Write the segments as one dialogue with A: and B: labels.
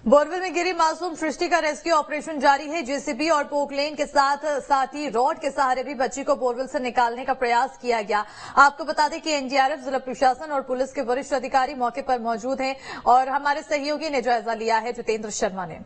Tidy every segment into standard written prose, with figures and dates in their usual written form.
A: Borewell में गिरी मासूम सृष्टि का रेस्क्यू ऑपरेशन जारी है। जेसीबी और पोकलेन के साथ ही रॉड के सहारे भी बच्ची को बोरवेल से निकालने का प्रयास किया गया। आपको बता दें कि एनडीआरएफ, जिला प्रशासन और पुलिस के वरिष्ठ अधिकारी मौके पर मौजूद हैं और हमारे सहयोगी ने जायजा लिया है, जितेंद्र शर्मा ने।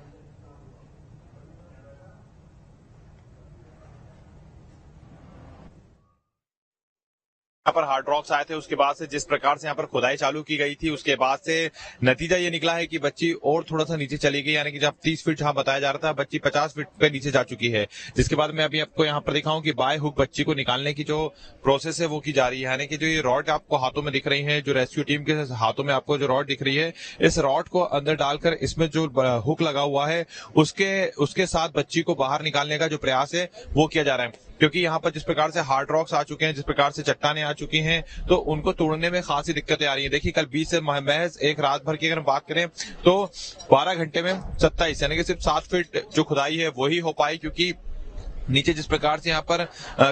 B: यहाँ पर हार्ड रॉक्स आए थे, उसके बाद से जिस प्रकार से यहाँ पर खुदाई चालू की गई थी, उसके बाद से नतीजा ये निकला है कि बच्ची और थोड़ा सा नीचे चली गई, यानी कि जब 30 फीट जहाँ बताया जा रहा था, बच्ची 50 फीट पे नीचे जा चुकी है। जिसके बाद मैं अभी आपको यहाँ पर दिखाऊं कि बाय हुक बच्ची को निकालने की जो प्रोसेस है वो की जा रही है। यानी कि जो ये रॉड आपको हाथों में दिख रही है, जो रेस्क्यू टीम के हाथों में आपको जो रॉड दिख रही है, इस रॉड को अंदर डालकर इसमें जो हुक लगा हुआ है उसके साथ बच्ची को बाहर निकालने का जो प्रयास है वो किया जा रहा है। क्योंकि यहाँ पर जिस प्रकार से हार्ड रॉक्स आ चुके हैं, जिस प्रकार से चट्टाने आ चुकी हैं, तो उनको तोड़ने में खासी दिक्कतें आ रही हैं। देखिए, कल 20 से महज एक रात भर की अगर बात करें तो 12 घंटे में 27 यानी कि सिर्फ 7 फीट जो खुदाई है वही हो पाई, क्योंकि नीचे जिस प्रकार से यहाँ पर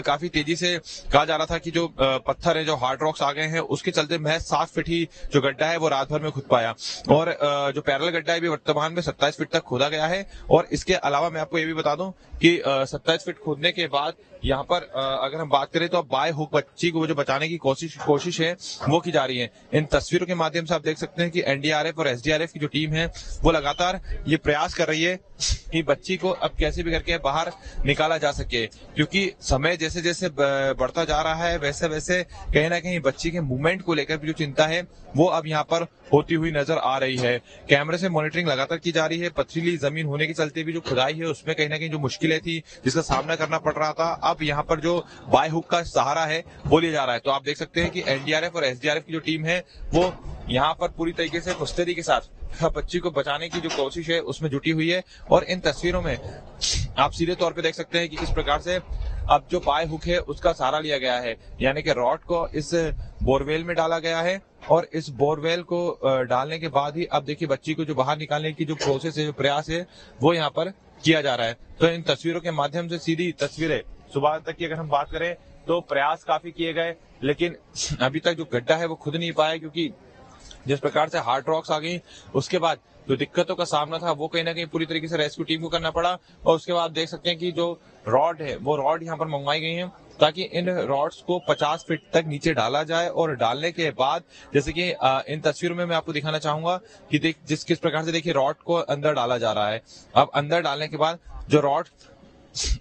B: काफी तेजी से कहा जा रहा था कि जो पत्थर है, जो हार्ड रॉक्स आ गए हैं, उसके चलते महज 7 फीट ही जो गड्ढा है वो रात भर में खुद पाया। और जो पैरेलल गड्ढा है भी वर्तमान में 27 फीट तक खोदा गया है। और इसके अलावा मैं आपको ये भी बता दूं कि 27 फीट खोदने के बाद यहाँ पर अगर हम बात करें तो अब बाय हुक बच्ची को जो बचाने की कोशिश है वो की जा रही है। इन तस्वीरों के माध्यम से आप देख सकते हैं कि एनडीआरएफ और एसडीआरएफ की जो टीम है वो लगातार ये प्रयास कर रही है कि बच्ची को अब कैसे भी करके बाहर निकाला जा सके, क्योंकि समय जैसे जैसे बढ़ता जा रहा है वैसे वैसे कहीं ना कहीं बच्ची के मूवमेंट को लेकर भी जो चिंता है वो अब यहाँ पर होती हुई नजर आ रही है। कैमरे से मॉनिटरिंग लगातार की जा रही है। पथरीली जमीन होने के चलते भी जो खुदाई है उसमें कहीं ना कहीं जो मुश्किलें थी जिसका सामना करना पड़ रहा था, अब यहाँ पर जो बाय हुक का सहारा है वो लिया जा रहा है। तो आप देख सकते हैं कि एनडीआरएफ और एसडीआरएफ की जो टीम है वो यहाँ पर पूरी तरीके से मुस्तैदी के साथ बच्ची को बचाने की जो कोशिश है उसमें जुटी हुई है। और इन तस्वीरों में आप सीधे तौर पे देख सकते हैं कि किस प्रकार से अब जो बाय हुक है उसका सहारा लिया गया है, यानी कि रॉड को इस बोरवेल में डाला गया है और इस बोरवेल को डालने के बाद ही अब देखिए बच्ची को जो बाहर निकालने की जो प्रोसेस है, जो प्रयास है वो यहाँ पर किया जा रहा है। तो इन तस्वीरों के माध्यम से सीधी तस्वीरें सुबह तक की अगर हम बात करें तो प्रयास काफी किए गए, लेकिन अभी तक जो गड्ढा है वो खुद नहीं पाया, क्योंकि जिस प्रकार से हार्ड रॉक्स आ गई उसके बाद जो दिक्कतों का सामना था वो कहीं ना कहीं पूरी तरीके से रेस्क्यू टीम को करना पड़ा। और उसके बाद देख सकते हैं कि जो रॉड है वो रॉड यहाँ पर मंगवाई गई है ताकि इन रॉड्स को 50 फीट तक नीचे डाला जाए। और डालने के बाद जैसे कि इन तस्वीरों में मैं आपको दिखाना चाहूंगा कि किस प्रकार से देखिए रॉड को अंदर डाला जा रहा है। अब अंदर डालने के बाद जो रॉड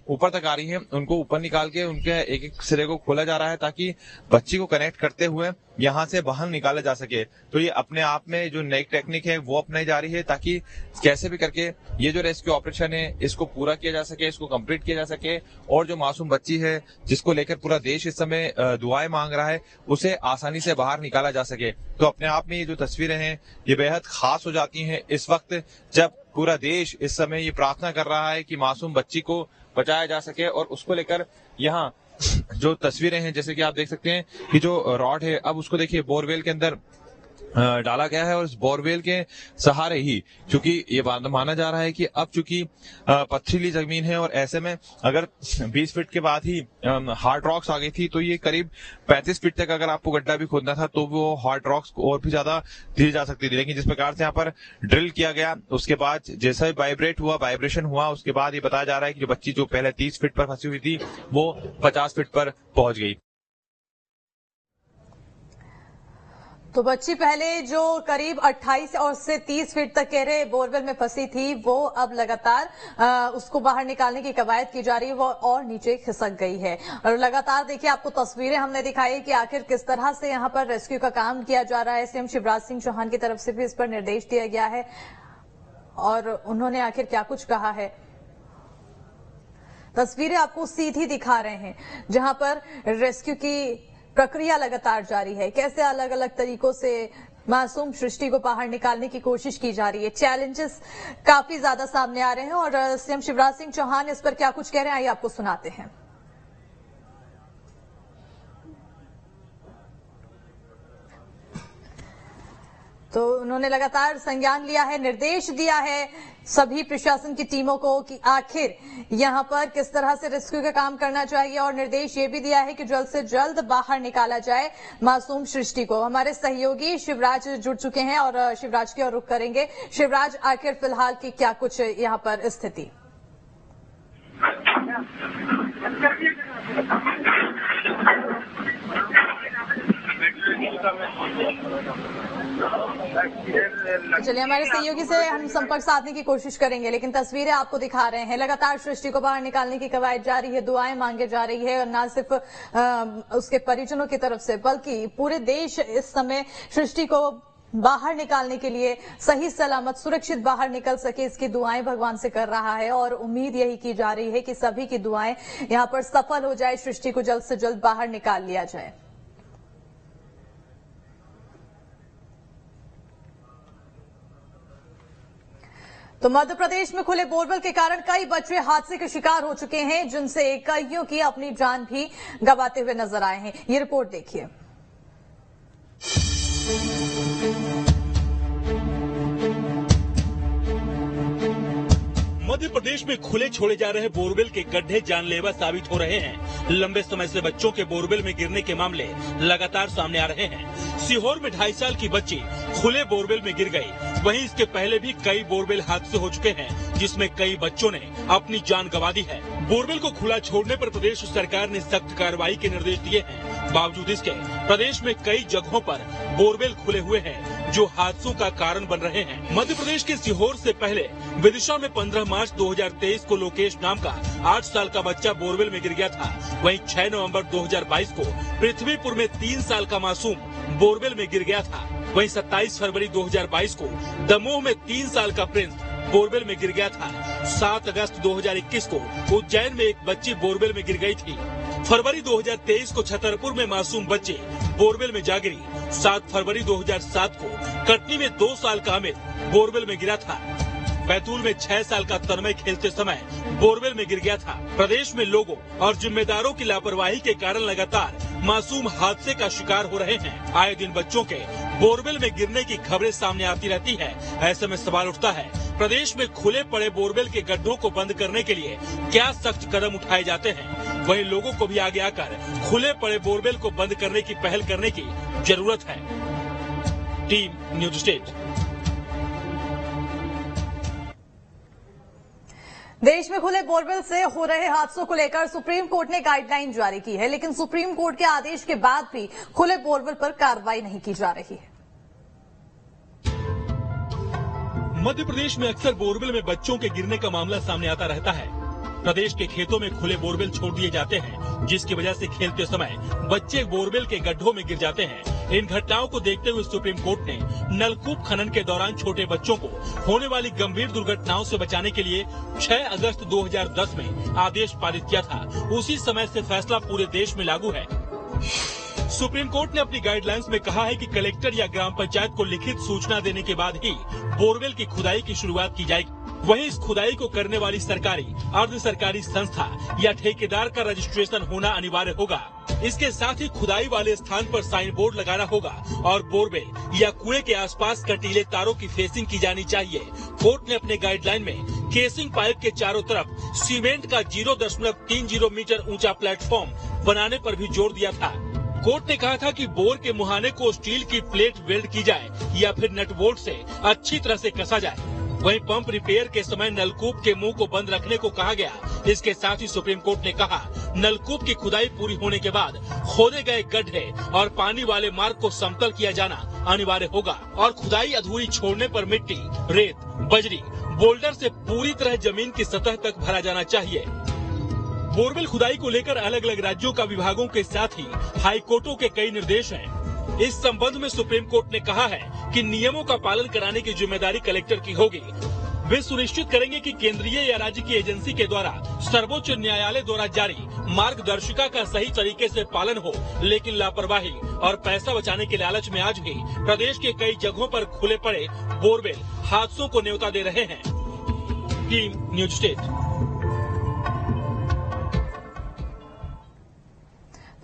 B: ऊपर तक आ रही है उनको ऊपर निकाल के उनके एक एक सिरे को खोला जा रहा है ताकि बच्ची को कनेक्ट करते हुए यहाँ से बाहर निकाला जा सके। तो ये अपने आप में जो नई टेक्निक है वो अपनाई जा रही है ताकि कैसे भी करके ये जो रेस्क्यू ऑपरेशन है इसको पूरा किया जा सके, इसको कंप्लीट किया जा सके और जो मासूम बच्ची है जिसको लेकर पूरा देश इस समय दुआएं मांग रहा है उसे आसानी से बाहर निकाला जा सके। तो अपने आप में ये जो तस्वीरें हैं ये बेहद खास हो जाती हैं इस वक्त जब पूरा देश इस समय ये प्रार्थना कर रहा है कि मासूम बच्ची को बचाया जा सके। और उसको लेकर यहाँ जो तस्वीरें हैं जैसे कि आप देख सकते हैं कि जो रॉड है अब उसको देखिए बोरवेल के अंदर डाला गया है और इस बोरवेल के सहारे ही, क्योंकि ये माना जा रहा है कि अब चूंकि पथरीली जमीन है और ऐसे में अगर 20 फीट के बाद ही हार्ड रॉक्स आ गई थी तो ये करीब 35 फीट तक अगर आपको गड्ढा भी खोदना था तो वो हार्ड रॉक्स और भी ज्यादा दी जा सकती थी। लेकिन जिस प्रकार से यहाँ पर ड्रिल किया गया उसके बाद जैसा वाइब्रेशन हुआ उसके बाद ये बताया जा रहा है कि जो बच्ची जो पहले 30 फीट पर फंसी हुई थी वो 50 फीट पर पहुंच गई।
A: तो बच्ची पहले जो करीब 28 और से 30 फीट तक कह रहे बोरवेल में फंसी थी वो अब लगातार उसको बाहर निकालने की कवायद की जा रही है, वो और नीचे खिसक गई है। और लगातार देखिए आपको तस्वीरें हमने दिखाई कि आखिर किस तरह से यहां पर रेस्क्यू का काम किया जा रहा है। सीएम शिवराज सिंह चौहान की तरफ से भी इस पर निर्देश दिया गया है और उन्होंने आखिर क्या कुछ कहा है तस्वीरें आपको सीधी दिखा रहे हैं जहां पर रेस्क्यू की प्रक्रिया लगातार जारी है। कैसे अलग अलग तरीकों से मासूम सृष्टि को बाहर निकालने की कोशिश की जा रही है। चैलेंजेस काफी ज्यादा सामने आ रहे हैं और सीएम शिवराज सिंह चौहान इस पर क्या कुछ कह रहे हैं आइए आपको सुनाते हैं। तो उन्होंने लगातार संज्ञान लिया है, निर्देश दिया है सभी प्रशासन की टीमों को कि आखिर यहां पर किस तरह से रेस्क्यू का काम करना चाहिए, और निर्देश ये भी दिया है कि जल्द से जल्द बाहर निकाला जाए मासूम सृष्टि को। हमारे सहयोगी शिवराज जुड़ चुके हैं और शिवराज की ओर रुख करेंगे। शिवराज, आखिर फिलहाल की क्या कुछ यहां पर स्थिति? चलिए, हमारे सहयोगी से हम संपर्क साधने की कोशिश करेंगे, लेकिन तस्वीरें आपको दिखा रहे हैं। लगातार सृष्टि को बाहर निकालने की कवायद जारी है, दुआएं मांगे जा रही है, और न सिर्फ उसके परिजनों की तरफ से बल्कि पूरे देश इस समय सृष्टि को बाहर निकालने के लिए सही सलामत सुरक्षित बाहर निकल सके, इसकी दुआएं भगवान से कर रहा है। और उम्मीद यही की जा रही है कि सभी की दुआएं यहां पर सफल हो जाए, सृष्टि को जल्द से जल्द बाहर निकाल लिया जाए। तो मध्य प्रदेश में खुले बोरवेल के कारण कई बच्चे हादसे के शिकार हो चुके हैं, जिनसे कईयों की अपनी जान भी गंवाते हुए नजर आए हैं। ये रिपोर्ट देखिए।
C: मध्य प्रदेश में खुले छोड़े जा रहे बोरवेल के गड्ढे जानलेवा साबित हो रहे हैं। लंबे समय से बच्चों के बोरवेल में गिरने के मामले लगातार सामने आ रहे हैं। सीहोर में 2.5 साल की बच्ची खुले बोरवेल में गिर गई। वहीं इसके पहले भी कई बोरवेल हादसे हो चुके हैं, जिसमें कई बच्चों ने अपनी जान गंवा दी है। बोरवेल को खुला छोड़ने पर प्रदेश सरकार ने सख्त कार्रवाई के निर्देश दिए हैं। बावजूद इसके प्रदेश में कई जगहों पर बोरवेल खुले हुए हैं, जो हादसों का कारण बन रहे हैं। मध्य प्रदेश के सीहोर से पहले विदिशा में 15 मार्च 2023 को लोकेश नाम का 8 साल का बच्चा बोरवेल में गिर गया था। वहीं 6 नवंबर 2022 को पृथ्वीपुर में 3 साल का मासूम बोरवेल में गिर गया था। वहीं 27 फरवरी 2022 को दमोह में 3 साल का प्रिंस बोरवेल में गिर गया था। 7 अगस्त 2021 को उज्जैन में एक बच्ची बोरवेल में गिर गई थी। फरवरी 2023 को छतरपुर में मासूम बच्चे बोरवेल में जा गिरी। 7 फरवरी 2007 को कटनी में 2 साल का अमित बोरवेल में गिरा था। बैतूल में 6 साल का तन्मय खेलते समय बोरवेल में गिर गया था। प्रदेश में लोगों और जिम्मेदारों की लापरवाही के कारण लगातार मासूम हादसे का शिकार हो रहे हैं। आए दिन बच्चों के बोरवेल में गिरने की खबरें सामने आती रहती है। ऐसे में सवाल उठता है, प्रदेश में खुले पड़े बोरवेल के गड्ढों को बंद करने के लिए क्या सख्त कदम उठाए जाते हैं? वहीं लोगों को भी आगे आकर खुले पड़े बोरवेल को बंद करने की पहल करने की जरूरत है। Team news state.
A: देश में खुले बोरवेल से हो रहे हादसों को लेकर सुप्रीम कोर्ट ने गाइडलाइन जारी की है, लेकिन सुप्रीम कोर्ट के आदेश के बाद भी खुले बोरवेल पर कार्रवाई नहीं की जा रही है।
C: मध्य प्रदेश में अक्सर बोरवेल में बच्चों के गिरने का मामला सामने आता रहता है। प्रदेश के खेतों में खुले बोरवेल छोड़ दिए जाते हैं, जिसकी वजह से खेलते समय बच्चे बोरवेल के गड्ढों में गिर जाते हैं। इन घटनाओं को देखते हुए सुप्रीम कोर्ट ने नलकूप खनन के दौरान छोटे बच्चों को होने वाली गंभीर दुर्घटनाओं से बचाने के लिए 6 अगस्त 2010 में आदेश पारित किया था। उसी समय से फैसला पूरे देश में लागू है। सुप्रीम कोर्ट ने अपनी गाइडलाइंस में कहा है कि कलेक्टर या ग्राम पंचायत को लिखित सूचना देने के बाद ही बोरवेल की खुदाई की शुरुआत की जाएगी। वहीं इस खुदाई को करने वाली सरकारी, अर्ध सरकारी संस्था या ठेकेदार का रजिस्ट्रेशन होना अनिवार्य होगा। इसके साथ ही खुदाई वाले स्थान पर साइन बोर्ड लगाना होगा और बोरवेल या कुएं के आसपास कटीले तारों की फेसिंग की जानी चाहिए। कोर्ट ने अपने गाइडलाइन में केसिंग पाइप के चारों तरफ सीमेंट का 0.30 मीटर ऊंचा प्लेटफॉर्म बनाने पर भी जोर दिया था। कोर्ट ने कहा था कि बोर के मुहाने को स्टील की प्लेट वेल्ड की जाए या फिर नट बोल्ट से अच्छी तरह से कसा जाए। वहीं पंप रिपेयर के समय नलकूप के मुंह को बंद रखने को कहा गया। इसके साथ ही सुप्रीम कोर्ट ने कहा, नलकूप की खुदाई पूरी होने के बाद खोदे गए गड्ढे और पानी वाले मार्ग को समतल किया जाना अनिवार्य होगा और खुदाई अधूरी छोड़ने पर मिट्टी, रेत, बजरी, बोल्डर से पूरी तरह जमीन की सतह तक भरा जाना चाहिए। बोरवेल खुदाई को लेकर अलग अलग राज्यों का विभागों के साथ ही हाई कोर्टों के कई निर्देश हैं। इस संबंध में सुप्रीम कोर्ट ने कहा है कि नियमों का पालन कराने की जिम्मेदारी कलेक्टर की होगी। वे सुनिश्चित करेंगे कि केंद्रीय या राज्य की एजेंसी के द्वारा सर्वोच्च न्यायालय द्वारा जारी मार्गदर्शिका का सही तरीके से पालन हो, लेकिन लापरवाही और पैसा बचाने के लालच में आज भी प्रदेश के कई जगहों पर खुले पड़े बोरवेल हादसों को न्योता दे रहे हैं। Team news state.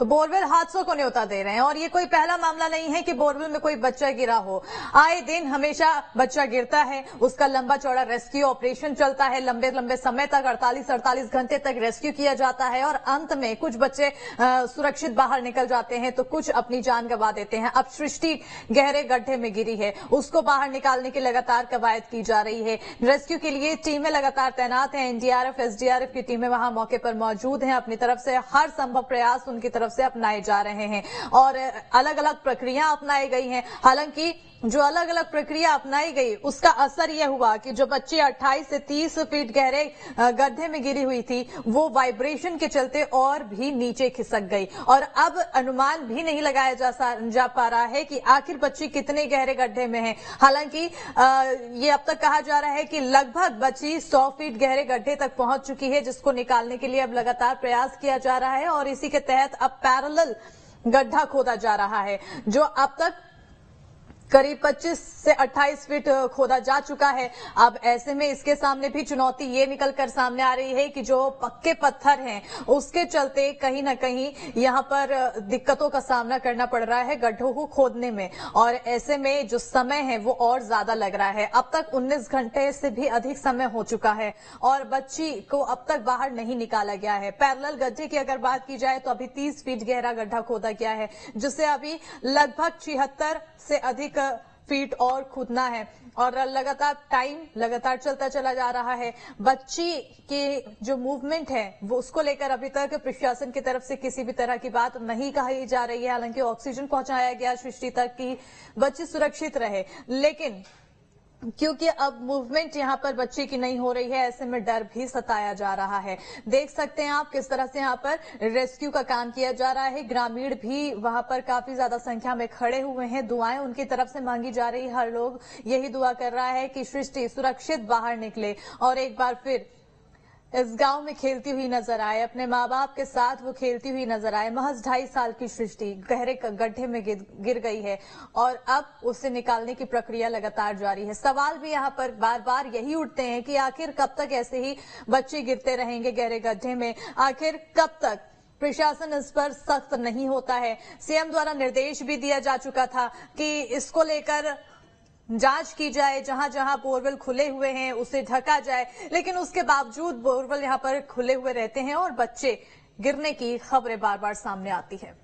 A: तो बोरवेल हादसों को न्योता दे रहे हैं और ये कोई पहला मामला नहीं है कि बोरवेल में कोई बच्चा गिरा हो। आए दिन हमेशा बच्चा गिरता है, उसका लंबा चौड़ा रेस्क्यू ऑपरेशन चलता है, लंबे लंबे समय तक 48 घंटे तक रेस्क्यू किया जाता है और अंत में कुछ बच्चे सुरक्षित बाहर निकल जाते हैं तो कुछ अपनी जान गंवा देते हैं। अब सृष्टि गहरे गड्ढे में गिरी है, उसको बाहर निकालने की लगातार कवायद की जा रही है। रेस्क्यू के लिए टीमें लगातार तैनात हैं, एनडीआरएफ एसडीआरएफ की टीमें वहां मौके पर मौजूद हैं। अपनी तरफ से हर संभव प्रयास उनकी तरफ से अपनाए जा रहे हैं और अलग अलग प्रक्रिया अपनाई गई हैं। हालांकि जो अलग अलग प्रक्रिया अपनाई गई उसका असर यह हुआ कि जो बच्ची 28 से 30 फीट गहरे गड्ढे में गिरी हुई थी वो वाइब्रेशन के चलते और भी नीचे खिसक गई और अब अनुमान भी नहीं लगाया जा पा रहा है कि आखिर बच्ची कितने गहरे गड्ढे में है। हालांकि ये अब तक कहा जा रहा है कि लगभग बच्ची 100 फीट गहरे गड्ढे तक पहुंच चुकी है, जिसको निकालने के लिए अब लगातार प्रयास किया जा रहा है और इसी के तहत अब पैरेलल गड्ढा खोदा जा रहा है जो अब तक करीब 25 से 28 फीट खोदा जा चुका है। अब ऐसे में इसके सामने भी चुनौती ये निकलकर सामने आ रही है कि जो पक्के पत्थर हैं उसके चलते कहीं ना कहीं यहां पर दिक्कतों का सामना करना पड़ रहा है गड्ढों को खोदने में और ऐसे में जो समय है वो और ज्यादा लग रहा है। अब तक 19 घंटे से भी अधिक समय हो चुका है और बच्ची को अब तक बाहर नहीं निकाला गया है। पैरेलल गड्ढे की अगर बात की जाए तो अभी 30 फीट गहरा गड्ढा खोदा गया है जिससे अभी लगभग 76 से अधिक फीट और खुदना है और लगातार टाइम लगातार चलता चला जा रहा है। बच्ची की जो मूवमेंट है वो उसको लेकर अभी तक प्रशासन की तरफ से किसी भी तरह की बात नहीं कही जा रही है। हालांकि ऑक्सीजन पहुंचाया गया सृष्टि तक कि बच्ची सुरक्षित रहे, लेकिन क्योंकि अब मूवमेंट यहां पर बच्चे की नहीं हो रही है ऐसे में डर भी सताया जा रहा है। देख सकते हैं आप किस तरह से यहां पर रेस्क्यू का काम किया जा रहा है। ग्रामीण भी वहां पर काफी ज्यादा संख्या में खड़े हुए हैं, दुआएं उनकी तरफ से मांगी जा रही है। हर लोग यही दुआ कर रहा है कि सृष्टि सुरक्षित बाहर निकले और एक बार फिर इस गांव में खेलती हुई नजर आए, अपने माँ बाप के साथ वो खेलती हुई नजर आए। महज 2.5 साल की सृष्टि गहरे गड्ढे में गिर गई है और अब उसे निकालने की प्रक्रिया लगातार जारी है। सवाल भी यहाँ पर बार बार यही उठते हैं कि आखिर कब तक ऐसे ही बच्चे गिरते रहेंगे गहरे गड्ढे में, आखिर कब तक प्रशासन इस पर सख्त नहीं होता है। सीएम द्वारा निर्देश भी दिया जा चुका था कि इसको लेकर जांच की जाए, जहां जहां बोरवेल खुले हुए हैं उसे ढका जाए, लेकिन उसके बावजूद बोरवेल यहां पर खुले हुए रहते हैं और बच्चे गिरने की खबरें बार बार सामने आती है।